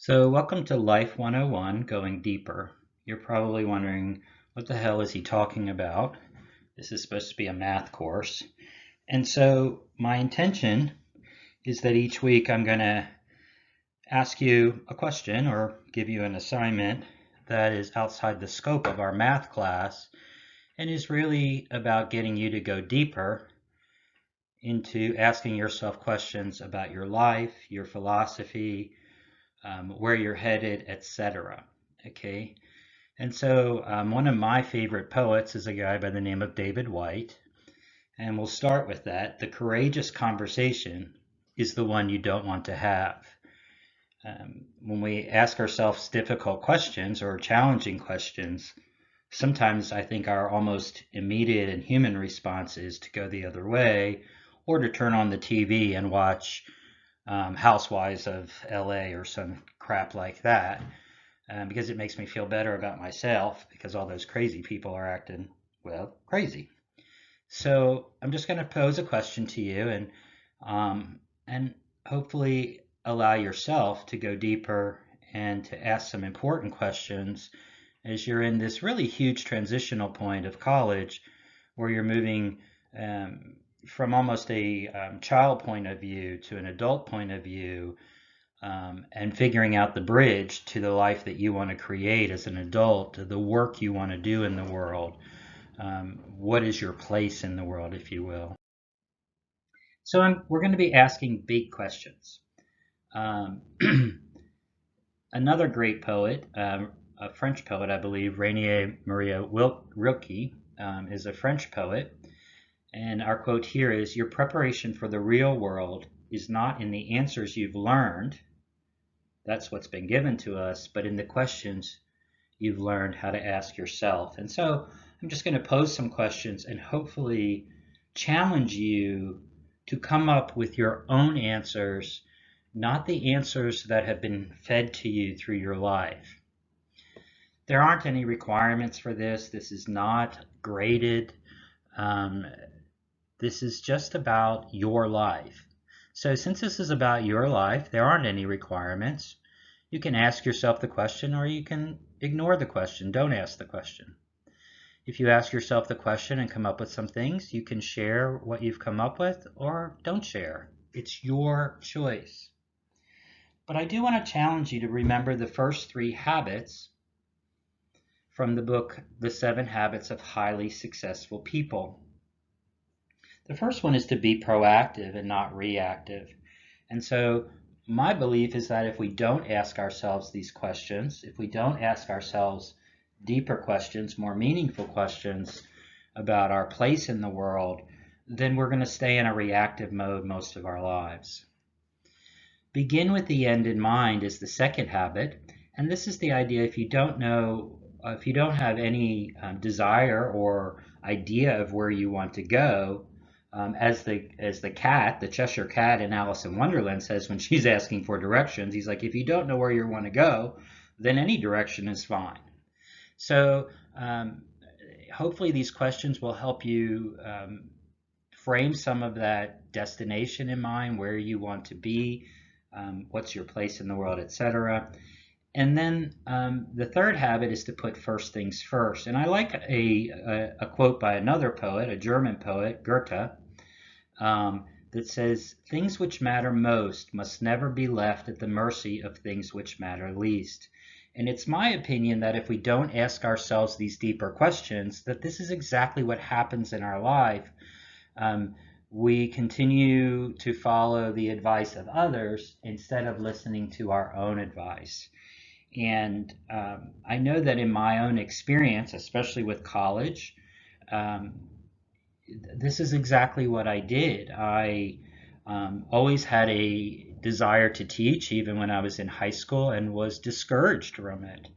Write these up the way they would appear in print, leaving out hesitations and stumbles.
So, welcome to Life 101 Going Deeper. You're probably wondering, what the hell is he talking about? This is supposed to be a math course. And so, my intention is that each week I'm going to ask you a question or give you an assignment that is outside the scope of our math class and is really about getting you to go deeper into asking yourself questions about your life, your philosophy, where you're headed, etc. Okay, and so one of my favorite poets is a guy by the name of David Whyte, and we'll start with that. The courageous conversation is the one you don't want to have. When we ask ourselves difficult questions or challenging questions, sometimes I think our almost immediate and human response is to go the other way or to turn on the TV and watch Housewives of LA or some crap like that, because it makes me feel better about myself because all those crazy people are acting, well, crazy. So I'm just going to pose a question to you and hopefully allow yourself to go deeper and to ask some important questions as you're in this really huge transitional point of college where you're moving um, from almost a child point of view to an adult point of view, and figuring out the bridge to the life that you want to create as an adult, to the work you want to do in the world. What is your place in the world, if you will? So we're going to be asking big questions. Um, Another great poet, a French poet, I believe, Rainier Maria Rilke, is a French poet. And our quote here is, "Your preparation for the real world is not in the answers you've learned, that's what's been given to us, but in the questions you've learned how to ask yourself." And so I'm just going to pose some questions and hopefully challenge you to come up with your own answers, not the answers that have been fed to you through your life. There aren't any requirements for this. This is not graded. Um, this is just about your life. So since this is about your life, there aren't any requirements. You can ask yourself the question or you can ignore the question. Don't ask the question. If you ask yourself the question and come up with some things, you can share what you've come up with or don't share. It's your choice. But I do want to challenge you to remember the first three habits from the book, The 7 Habits of Highly Successful People. The first one is to be proactive and not reactive. And so my belief is that if we don't ask ourselves these questions, if we don't ask ourselves deeper questions, more meaningful questions about our place in the world, then we're going to stay in a reactive mode most of our lives. Begin with the end in mind is the second habit. And this is the idea, if you don't know, if you don't have any desire or idea of where you want to go, as the cat, the Cheshire Cat in Alice in Wonderland says when she's asking for directions, he's like, if you don't know where you want to go, then any direction is fine. So hopefully these questions will help you frame some of that destination in mind, where you want to be, what's your place in the world, etc. And then the third habit is to put first things first. And I like a quote by another poet, a German poet, Goethe, that says, "Things which matter most must never be left at the mercy of things which matter least." And it's my opinion that if we don't ask ourselves these deeper questions, that this is exactly what happens in our life. We continue to follow the advice of others instead of listening to our own advice. And I know that in my own experience, especially with college, um, this is exactly what I did. I always had a desire to teach, even when I was in high school, and was discouraged from it.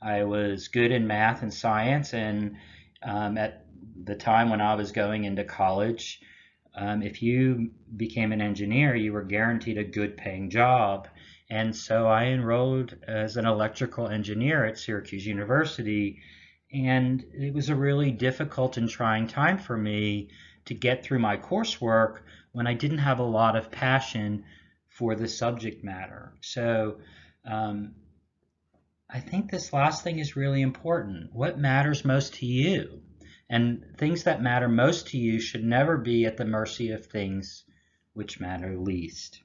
I was good in math and science, and at the time when I was going into college, if you became an engineer, you were guaranteed a good paying job. And so I enrolled as an electrical engineer at Syracuse University, and it was a really difficult and trying time for me to get through my coursework when I didn't have a lot of passion for the subject matter. So Um, I think this last thing is really important. What matters most to you? And things that matter most to you should never be at the mercy of things which matter least.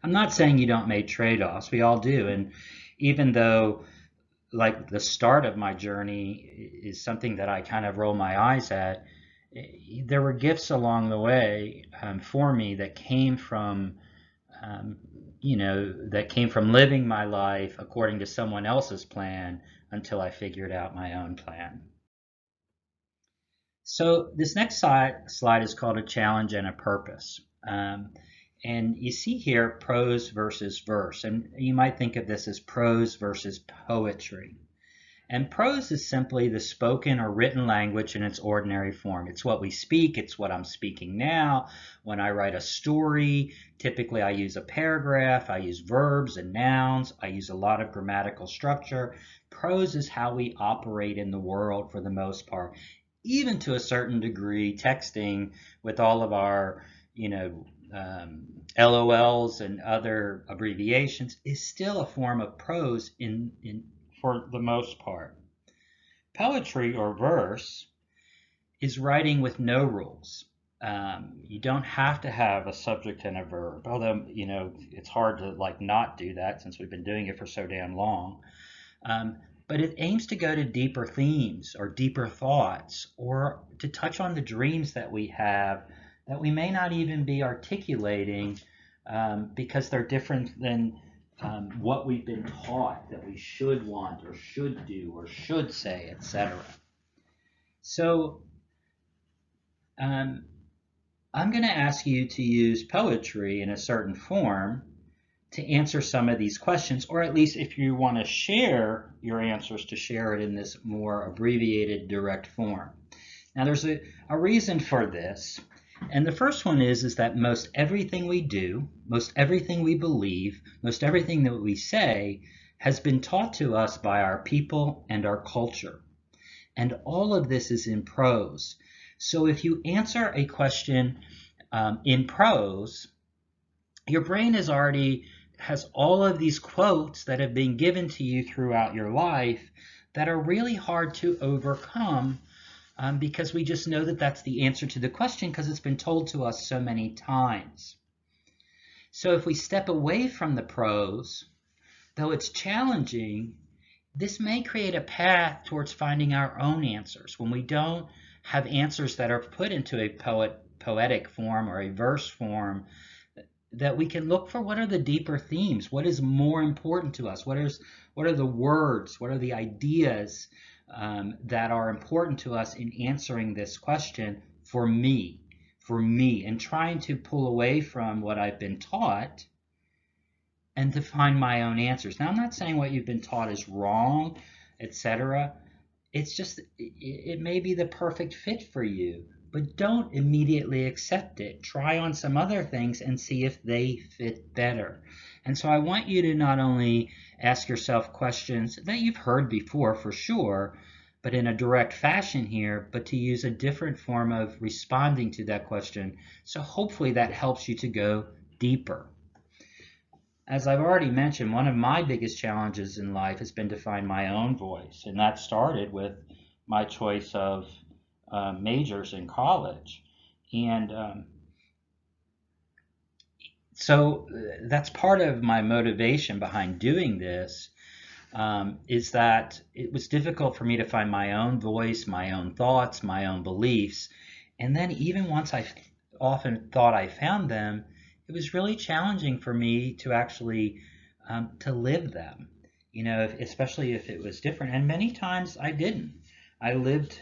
I'm not saying you don't make trade-offs. We all do. And even though, like, the start of my journey is something that I kind of roll my eyes at, there were gifts along the way for me that came from um, that came from living my life according to someone else's plan until I figured out my own plan. So this next slide is called a challenge and a purpose. And you see here prose versus verse. And you might think of this as prose versus poetry. And prose is simply the spoken or written language in its ordinary form. It's what we speak. It's what I'm speaking now. When I write a story, typically I use a paragraph. I use verbs and nouns. I use a lot of grammatical structure. Prose is how we operate in the world for the most part. Even to a certain degree, texting with all of our, LOLs and other abbreviations is still a form of prose for the most part. Poetry or verse is writing with no rules. You don't have to have a subject and a verb, although, it's hard to not do that since we've been doing it for so damn long. But it aims to go to deeper themes or deeper thoughts or to touch on the dreams that we have that we may not even be articulating because they're different than what we've been taught that we should want or should do or should say, etc. So I'm going to ask you to use poetry in a certain form to answer some of these questions, or at least if you want to share your answers, to share it in this more abbreviated, direct form. Now, there's a reason for this. And the first one is that most everything we do, most everything we believe, most everything that we say has been taught to us by our people and our culture. And all of this is in prose. So if you answer a question in prose, your brain has all of these quotes that have been given to you throughout your life that are really hard to overcome because we just know that that's the answer to the question because it's been told to us so many times. So if we step away from the prose, though it's challenging, this may create a path towards finding our own answers. When we don't have answers that are put into a poetic form or a verse form, that we can look for what are the deeper themes, what is more important to us, what are the words, what are the ideas that are important to us in answering this question for me, and trying to pull away from what I've been taught and to find my own answers. Now, I'm not saying what you've been taught is wrong, etc. It's just, it may be the perfect fit for you, but don't immediately accept it. Try on some other things and see if they fit better. And so I want you to not only ask yourself questions that you've heard before for sure, but in a direct fashion here, but to use a different form of responding to that question. So hopefully that helps you to go deeper. As I've already mentioned, one of my biggest challenges in life has been to find my own voice, and that started with my choice of majors in college. And so that's part of my motivation behind doing this, is that it was difficult for me to find my own voice, my own thoughts, my own beliefs. And then even once I often thought I found them, it was really challenging for me to actually to live them, especially if it was different. And many times I didn't. I lived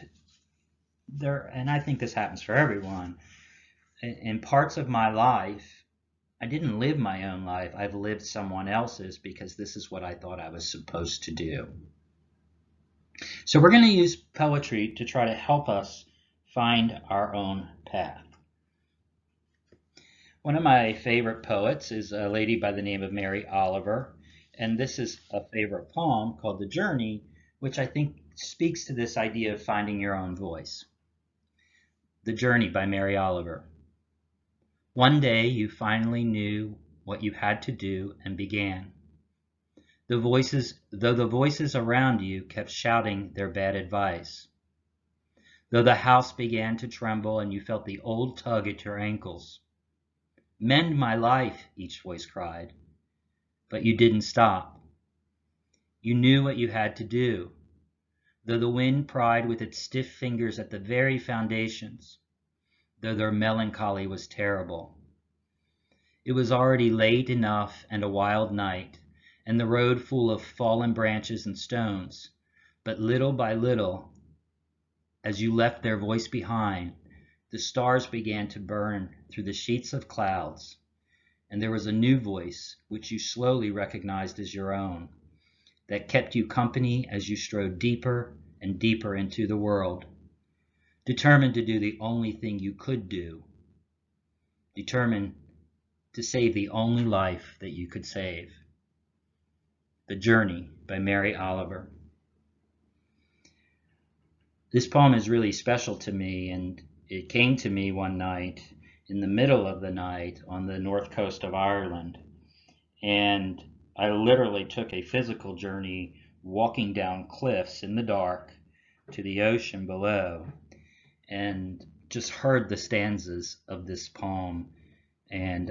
there, and I think this happens for everyone. In parts of my life, I didn't live my own life. I've lived someone else's because this is what I thought I was supposed to do. So we're going to use poetry to try to help us find our own path. One of my favorite poets is a lady by the name of Mary Oliver, and this is a favorite poem called The Journey, which I think speaks to this idea of finding your own voice. The Journey by Mary Oliver. One day you finally knew what you had to do and began. though the voices around you kept shouting their bad advice. Though the house began to tremble and you felt the old tug at your ankles. Mend my life, each voice cried. But you didn't stop. You knew what you had to do, though the wind pried with its stiff fingers at the very foundations, though their melancholy was terrible. It was already late enough and a wild night, and the road full of fallen branches and stones, but little by little, as you left their voice behind, the stars began to burn through the sheets of clouds, and there was a new voice, which you slowly recognized as your own, that kept you company as you strode deeper and deeper into the world, determined to do the only thing you could do, determined to save the only life that you could save. The Journey by Mary Oliver. This poem is really special to me, and it came to me one night in the middle of the night on the north coast of Ireland. And I literally took a physical journey walking down cliffs in the dark to the ocean below and just heard the stanzas of this poem. And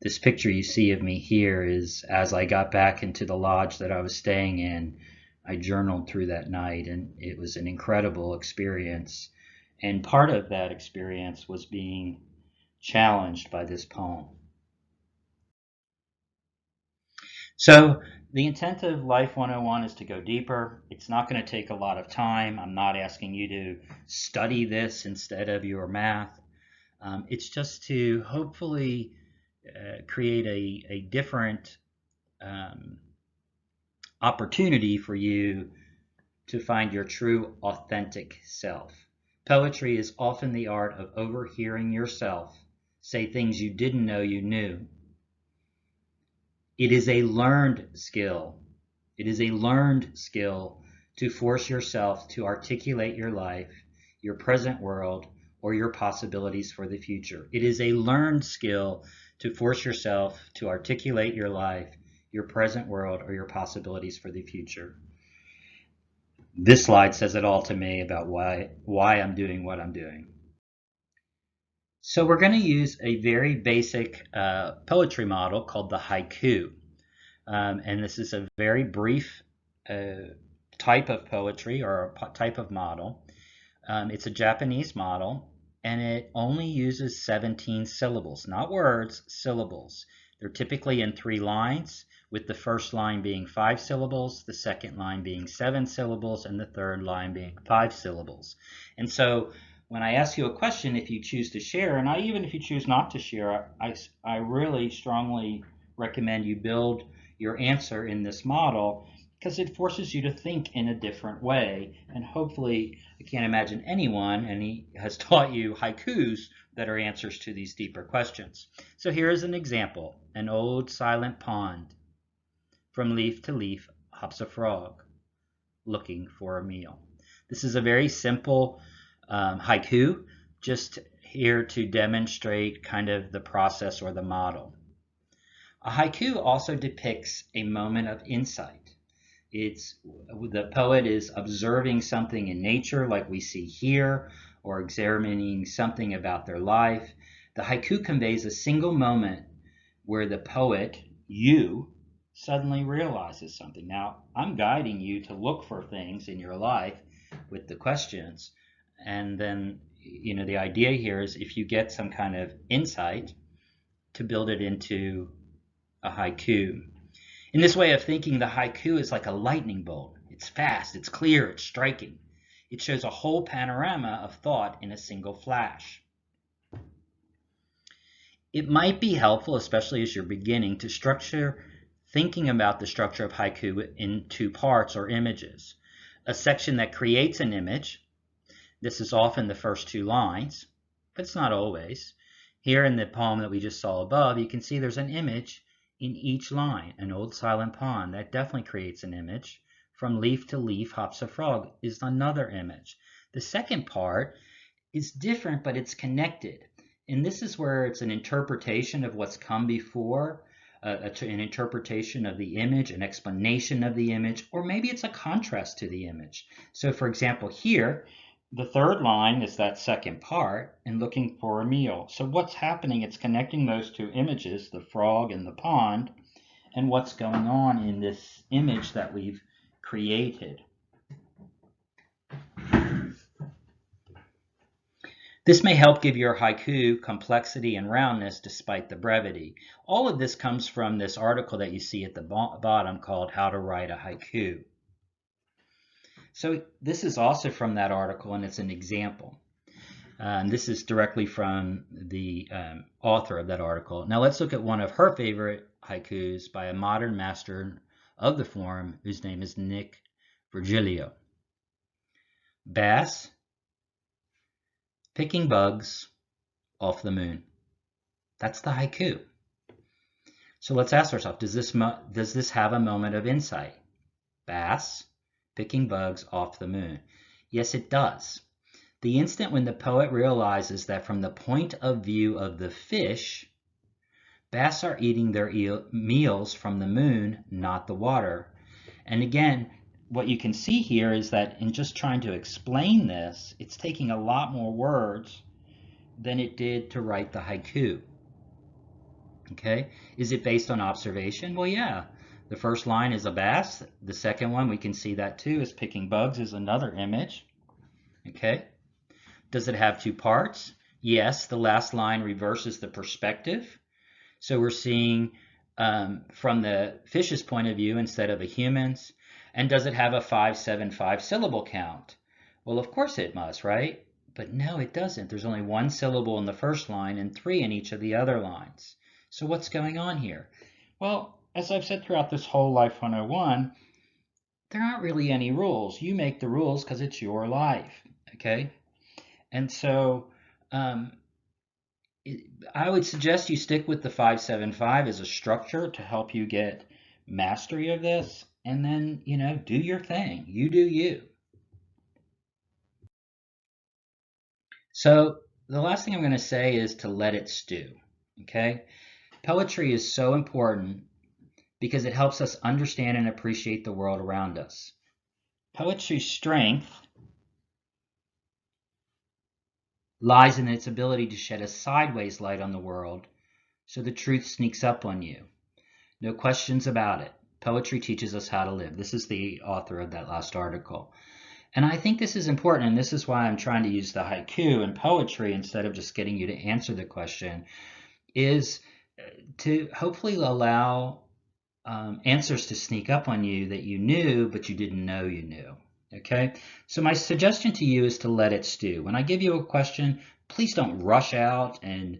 this picture you see of me here is as I got back into the lodge that I was staying in. I journaled through that night, and it was an incredible experience. And part of that experience was being challenged by this poem. So the intent of Life 101 is to go deeper. It's not going to take a lot of time. I'm not asking you to study this instead of your math. It's just to hopefully create a different opportunity for you to find your true, authentic self. Poetry is often the art of overhearing yourself say things you didn't know you knew. It is a learned skill. It is a learned skill to force yourself to articulate your life, your present world, or your possibilities for the future. It is a learned skill to force yourself to articulate your life, your present world, or your possibilities for the future. This slide says it all to me about why I'm doing what I'm doing. So we're going to use a very basic poetry model called the haiku. And this is a very brief type of poetry or a type of model. It's a Japanese model, and it only uses 17 syllables, not words, syllables. They're typically in 3 lines, with the first line being 5 syllables, the second line being 7 syllables, and the third line being 5 syllables. And so when I ask you a question, if you choose to share, and even if you choose not to share, I really strongly recommend you build your answer in this model, because it forces you to think in a different way. And hopefully, I can't imagine anyone, and he has taught you haikus that are answers to these deeper questions. So here is an example. An old silent pond. From leaf to leaf hops a frog, looking for a meal. This is a very simple haiku, just here to demonstrate kind of the process or the model. A haiku also depicts a moment of insight. The poet is observing something in nature like we see here, or examining something about their life. The haiku conveys a single moment where the poet, you, suddenly realizes something. Now, I'm guiding you to look for things in your life with the questions. And then, the idea here is if you get some kind of insight, to build it into a haiku. In this way of thinking, the haiku is like a lightning bolt. It's fast, it's clear, it's striking. It shows a whole panorama of thought in a single flash. It might be helpful, especially as you're beginning, to structure thinking about the structure of haiku in 2 parts or images. A section that creates an image. This is often the first 2 lines, but it's not always. Here in the poem that we just saw above, you can see there's an image in each line. An old silent pond, that definitely creates an image. From leaf to leaf hops a frog is another image. The second part is different, but it's connected. And this is where it's an interpretation of what's come before. an interpretation of the image, an explanation of the image, or maybe it's a contrast to the image. So for example, here, the third line is that second part and looking for a meal. So what's happening, it's connecting those two images, the frog and the pond, and what's going on in this image that we've created. This may help give your haiku complexity and roundness despite the brevity. All of this comes from this article that you see at the bottom called How to Write a Haiku. So this is also from that article, and it's an example. And this is directly from the author of that article. Now let's look at one of her favorite haikus by a modern master of the form whose name is Nick Virgilio. Bass picking bugs off the moon. That's the haiku. So let's ask ourselves, does this have a moment of insight? Bass picking bugs off the moon. Yes, it does. The instant when the poet realizes that from the point of view of the fish, bass are eating their meals from the moon, not the water. And again, what you can see here is that in just trying to explain this, it's taking a lot more words than it did to write the haiku. Okay, is it based on observation? Well, yeah. The first line is a bass. The second one, we can see that too, is picking bugs is another image. Okay, does it have two parts? Yes, the last line reverses the perspective. So we're seeing from the fish's point of view instead of a human's. And does it have a 5-7-5 syllable count? Well, of course it must, right? But no, it doesn't. There's only one syllable in the first line and 3 in each of the other lines. So what's going on here? Well, as I've said throughout this whole Life 101, there aren't really any rules. You make the rules because it's your life, okay? And so I would suggest you stick with the 5-7-5 as a structure to help you get mastery of this. And then, do your thing. You do you. So the last thing I'm going to say is to let it stew, okay? Poetry is so important because it helps us understand and appreciate the world around us. Poetry's strength lies in its ability to shed a sideways light on the world so the truth sneaks up on you. No questions about it. Poetry teaches us how to live. This is the author of that last article. And I think this is important, and this is why I'm trying to use the haiku and poetry instead of just getting you to answer the question, is to hopefully allow answers to sneak up on you that you knew, but you didn't know you knew. Okay? So my suggestion to you is to let it stew. When I give you a question, please don't rush out and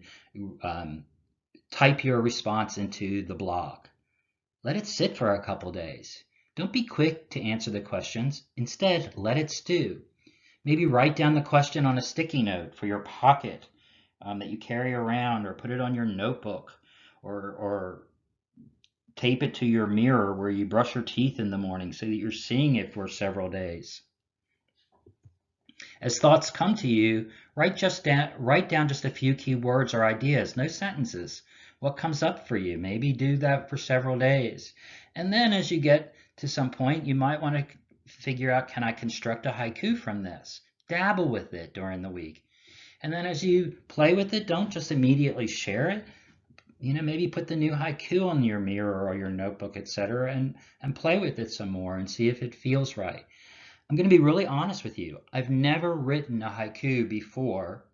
type your response into the blog. Let it sit for a couple days. Don't be quick to answer the questions. Instead, let it stew. Maybe write down the question on a sticky note for your pocket that you carry around, or put it on your notebook, or tape it to your mirror where you brush your teeth in the morning so that you're seeing it for several days. As thoughts come to you, write down just a few key words or ideas, no sentences. What comes up for you? Maybe do that for several days. And then as you get to some point, you might want to figure out, can I construct a haiku from this? Dabble with it during the week. And then as you play with it, don't just immediately share it. Maybe put the new haiku on your mirror or your notebook, etc., and play with it some more and see if it feels right. I'm going to be really honest with you. I've never written a haiku before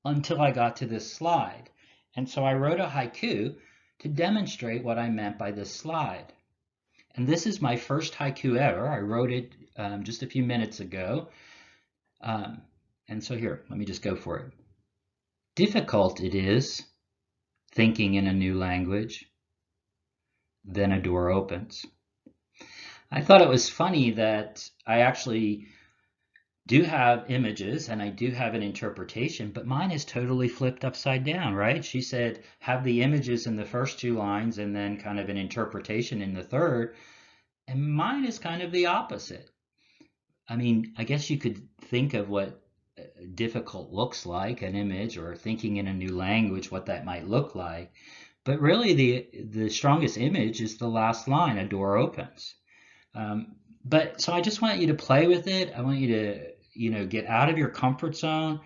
until I got to this slide. And so I wrote a haiku to demonstrate what I meant by this slide. And this is my first haiku ever. I wrote it just a few minutes ago. And so here, let me just go for it. Difficult it is thinking in a new language. Then a door opens. I thought it was funny that I actually do have images and I do have an interpretation, but mine is totally flipped upside down, right? She said, have the images in the first 2 lines and then kind of an interpretation in the third. And mine is kind of the opposite. I mean, I guess you could think of what difficult looks like, an image, or thinking in a new language, what that might look like. But really, the strongest image is the last line, a door opens. But so I just want you to play with it. I want you to, get out of your comfort zone,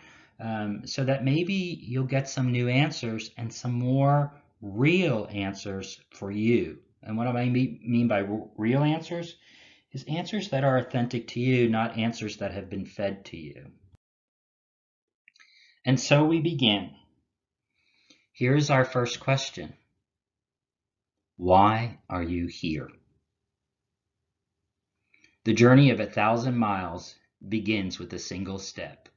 so that maybe you'll get some new answers and some more real answers for you. And what I mean by real answers is answers that are authentic to you, not answers that have been fed to you. And so we begin. Here's our first question. Why are you here? The journey of 1,000 miles begins with a single step.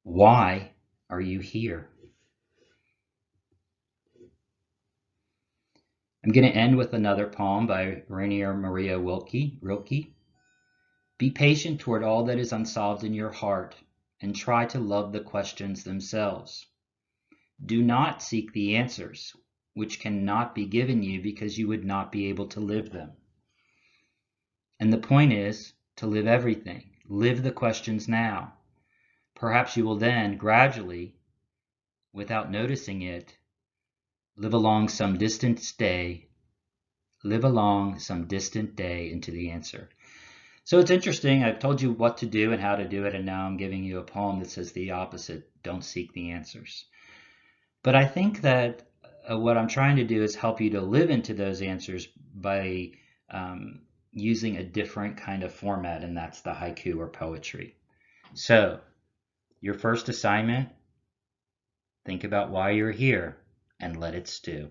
Why are you here? I'm going to end with another poem by Rainer Maria Rilke. Be patient toward all that is unsolved in your heart and try to love the questions themselves. Do not seek the answers, which cannot be given you because you would not be able to live them. And the point is to live everything. Live the questions now. Perhaps you will then gradually, without noticing it, live along some distant day into the answer. So it's interesting. I've told you what to do and how to do it, and now I'm giving you a poem that says the opposite. Don't seek the answers. But I think that what I'm trying to do is help you to live into those answers by using a different kind of format, and that's the haiku or poetry. So your first assignment, think about why you're here and let it stew.